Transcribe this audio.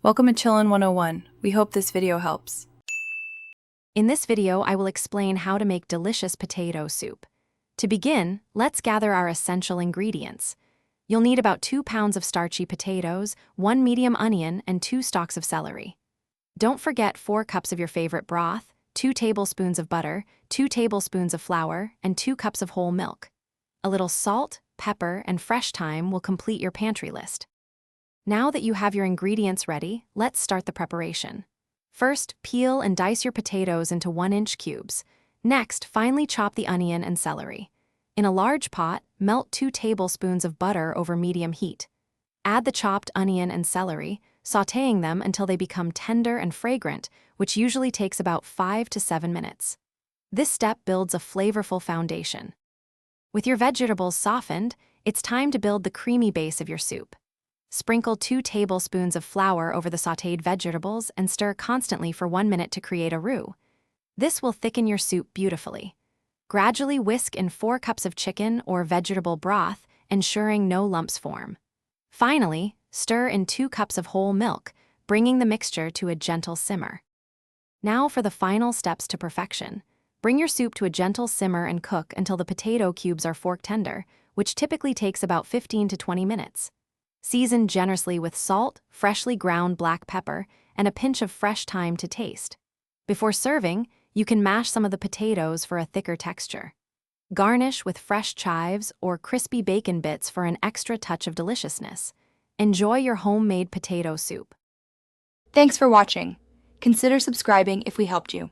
Welcome to Chillin' 101. We hope this video helps. In this video, I will explain how to make delicious potato soup. To begin, let's gather our essential ingredients. You'll need about 2 pounds of starchy potatoes, 1 medium onion, and 2 stalks of celery. Don't forget 4 cups of your favorite broth, 2 tablespoons of butter, 2 tablespoons of flour, and 2 cups of whole milk. A little salt, pepper, and fresh thyme will complete your pantry list. Now that you have your ingredients ready, let's start the preparation. First, peel and dice your potatoes into 1-inch cubes. Next, finely chop the onion and celery. In a large pot, melt 2 tablespoons of butter over medium heat. Add the chopped onion and celery, sautéing them until they become tender and fragrant, which usually takes about 5 to 7 minutes. This step builds a flavorful foundation. With your vegetables softened, it's time to build the creamy base of your soup. Sprinkle 2 tablespoons of flour over the sautéed vegetables and stir constantly for 1 minute to create a roux. This will thicken your soup beautifully. Gradually whisk in 4 cups of chicken or vegetable broth, ensuring no lumps form. Finally, stir in 2 cups of whole milk, bringing the mixture to a gentle simmer. Now for the final steps to perfection. Bring your soup to a gentle simmer and cook until the potato cubes are fork tender, which typically takes about 15 to 20 minutes. Season generously with salt, freshly ground black pepper, and a pinch of fresh thyme to taste. Before serving, you can mash some of the potatoes for a thicker texture. Garnish with fresh chives or crispy bacon bits for an extra touch of deliciousness. Enjoy your homemade potato soup. Thanks for watching. Consider subscribing if we helped you.